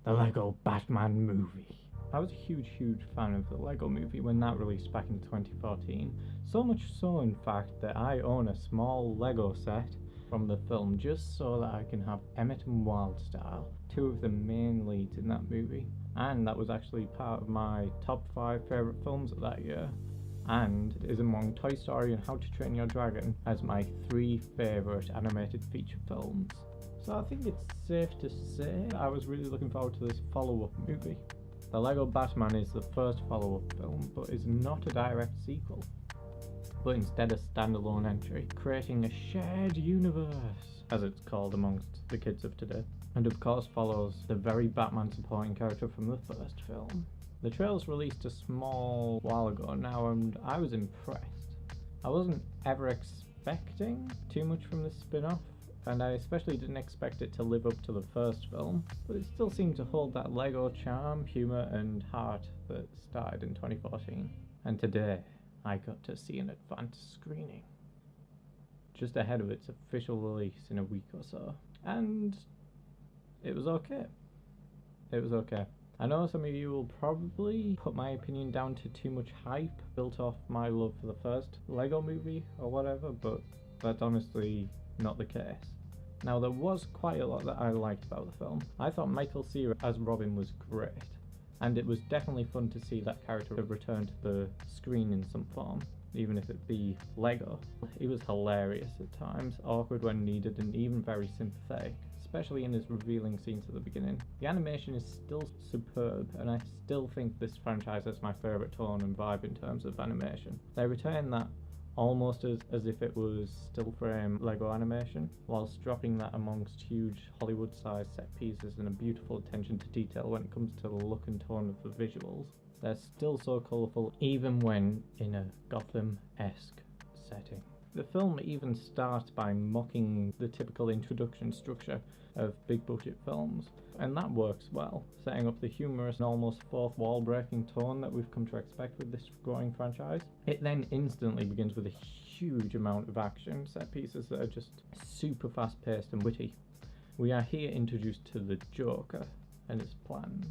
the Lego Batman movie. I was a huge fan of the Lego movie when that released back in 2014. So much so, in fact, that I own a small Lego set from the film just so that I can have Emmett and Wildstyle, two of the main leads in that movie. And that was actually part of my top 5 favourite films of that year. And is among Toy Story and How to Train Your Dragon as my 3 favourite animated feature films. So I think it's safe to say I was really looking forward to this follow-up movie. The Lego Batman is the first follow-up film, but is not a direct sequel, but instead a standalone entry, creating a shared universe, as it's called amongst the kids of today, and of course follows the very Batman supporting character from the first film. The trailer's released a small while ago now, and I was impressed. I wasn't ever expecting too much from this spin-off, and I especially didn't expect it to live up to the first film, but it still seemed to hold that Lego charm, humour and heart that started in 2014. And today, I got to see an advanced screening, just ahead of its official release in a week or so, and it was okay. It was okay. I know some of you will probably put my opinion down to too much hype built off my love for the first Lego movie or whatever, but that's honestly not the case. Now, there was quite a lot that I liked about the film. I thought Michael Cera as Robin was great, and it was definitely fun to see that character return to the screen in some form, even if it be Lego. He was hilarious at times, awkward when needed, and even very sympathetic, especially in his revealing scenes at the beginning. The animation is still superb, and I still think this franchise has my favourite tone and vibe in terms of animation. They retain that almost as if it was still frame Lego animation, whilst dropping that amongst huge Hollywood-sized set pieces and a beautiful attention to detail when it comes to the look and tone of the visuals. They're still so colourful even when in a Gotham-esque setting. The film even starts by mocking the typical introduction structure of big budget films, and that works well, setting up the humorous and almost fourth wall breaking tone that we've come to expect with this growing franchise. It then instantly begins with a huge amount of action set pieces that are just super fast paced and witty. We are here introduced to the Joker and his plans.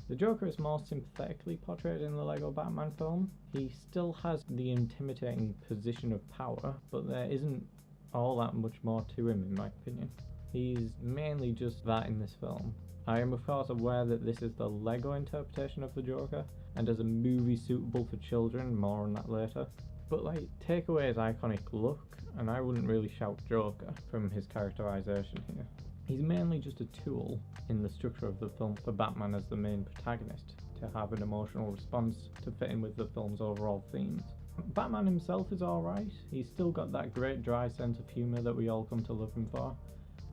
The Joker is more sympathetically portrayed in the Lego Batman film. He still has the intimidating position of power, but there isn't all that much more to him in my opinion. He's mainly just that in this film. I am of course aware that this is the Lego interpretation of the Joker, and as a movie suitable for children, more on that later. But like, take away his iconic look, and I wouldn't really shout Joker from his characterization here. He's mainly just a tool in the structure of the film for Batman as the main protagonist, to have an emotional response to fit in with the film's overall themes. Batman himself is alright, he's still got that great dry sense of humour that we all come to love him for,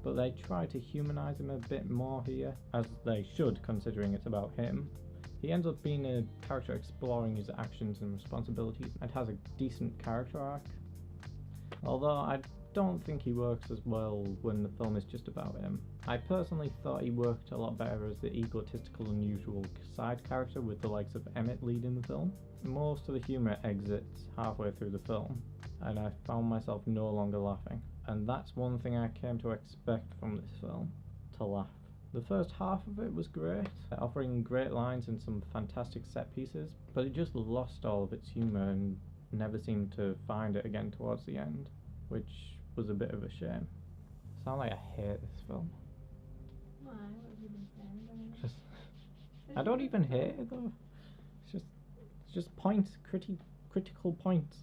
but they try to humanise him a bit more here, as they should considering it's about him. He ends up being a character exploring his actions and responsibilities and has a decent character arc, although I don't think he works as well when the film is just about him. I personally thought he worked a lot better as the egotistical unusual side character with the likes of Emmett leading the film. Most of the humour exits halfway through the film, and I found myself no longer laughing. And that's one thing I came to expect from this film, to laugh. The first half of it was great, offering great lines and some fantastic set pieces, but it just lost all of its humour and never seemed to find it again towards the end, which was a bit of a shame. Sound like I hate this film. Why? What have you been saying? Just, I don't even hate it though. It's just points, critical points.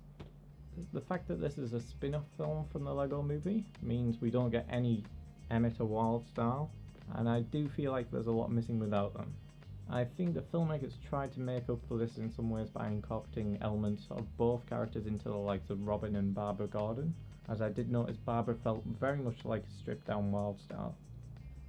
The fact that this is a spin-off film from the Lego movie means we don't get any Emmett or Wildstyle, and I do feel like there's a lot missing without them. I think the filmmakers tried to make up for this in some ways by incorporating elements of both characters into the likes of Robin and Barbara Gordon, as I did notice Barbara felt very much like a stripped down Wildstyle.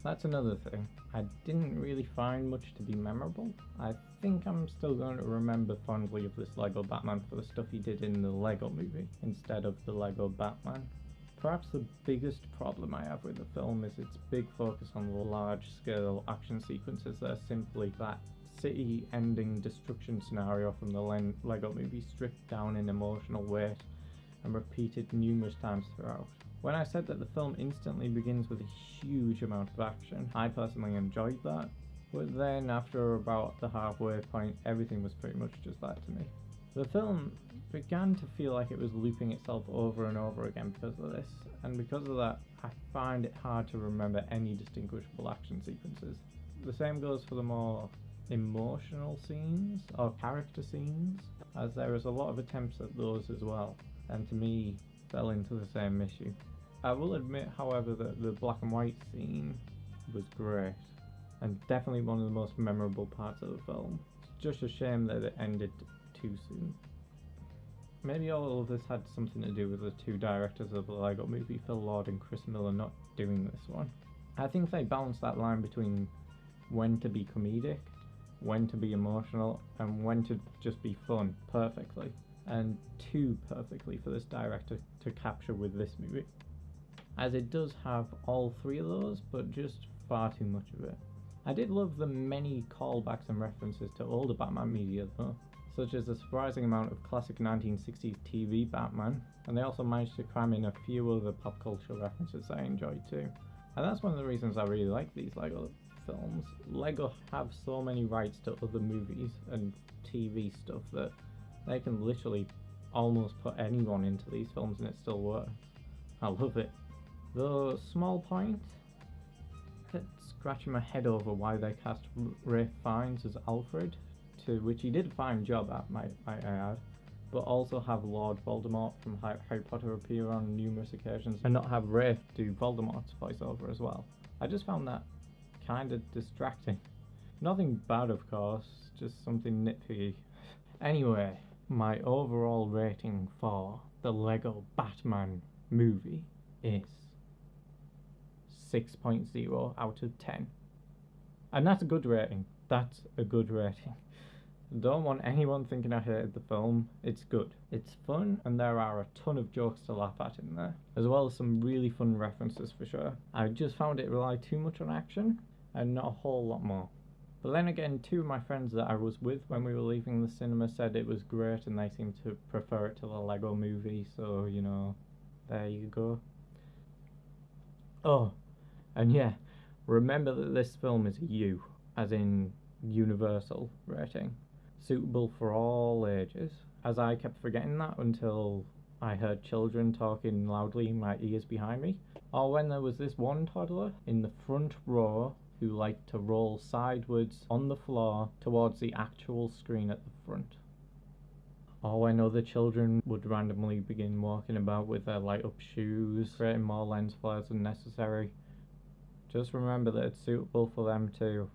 That's another thing. I didn't really find much to be memorable. I think I'm still going to remember fondly of this Lego Batman for the stuff he did in the Lego movie, instead of the Lego Batman. Perhaps the biggest problem I have with the film is its big focus on the large-scale action sequences that are simply that city-ending destruction scenario from the Lego movie, stripped down in emotional weight and repeated numerous times throughout. When I said that the film instantly begins with a huge amount of action, I personally enjoyed that, But then after about the halfway point, everything was pretty much just that to me. The film began to feel like it was looping itself over and over again because of this, and because of that, I find it hard to remember any distinguishable action sequences. The same goes for the more emotional scenes or character scenes, as there is a lot of attempts at those as well, and to me fell into the same issue. I will admit, however, that the black and white scene was great, and definitely one of the most memorable parts of the film. It's just a shame that it ended too soon. Maybe all of this had something to do with the two directors of the Lego Movie, Phil Lord and Chris Miller, not doing this one. I think they balanced that line between when to be comedic, when to be emotional, and when to just be fun perfectly, and too perfectly for this director to capture with this movie, as it does have all three of those, but just far too much of it. I did love the many callbacks and references to older Batman media though, such as a surprising amount of classic 1960s TV Batman, and they also managed to cram in a few other pop culture references I enjoyed too. And that's one of the reasons I really like these Lego films. Lego have so many rights to other movies and TV stuff that they can literally almost put anyone into these films and it still works. I love it. Though small point, I kept scratching my head over why they cast Ralph Fiennes as Alfred, to which he did a fine job at, might I add, but also have Lord Voldemort from Harry Potter appear on numerous occasions and not have Ralph do Voldemort's voiceover as well. I just found that kind of distracting. Nothing bad, of course, just something nitpicky. Anyway, my overall rating for the Lego Batman movie is 6.0 out of 10. And that's a good rating. That's a good rating. Don't want anyone thinking I hated the film. It's good. It's fun, and there are a ton of jokes to laugh at in there, as well as some really fun references for sure. I just found it rely too much on action, and not a whole lot more. But then again, two of my friends that I was with when we were leaving the cinema said it was great, and they seemed to prefer it to the Lego movie, so, you know, there you go. Oh, and yeah, remember that this film is a U, as in universal rating, suitable for all ages, as I kept forgetting that until I heard children talking loudly in my ears behind me, or when there was this one toddler in the front row who liked to roll sideways on the floor towards the actual screen at the front, or when other children would randomly begin walking about with their light up shoes, creating more lens flares than necessary. Just remember that it's suitable for them too.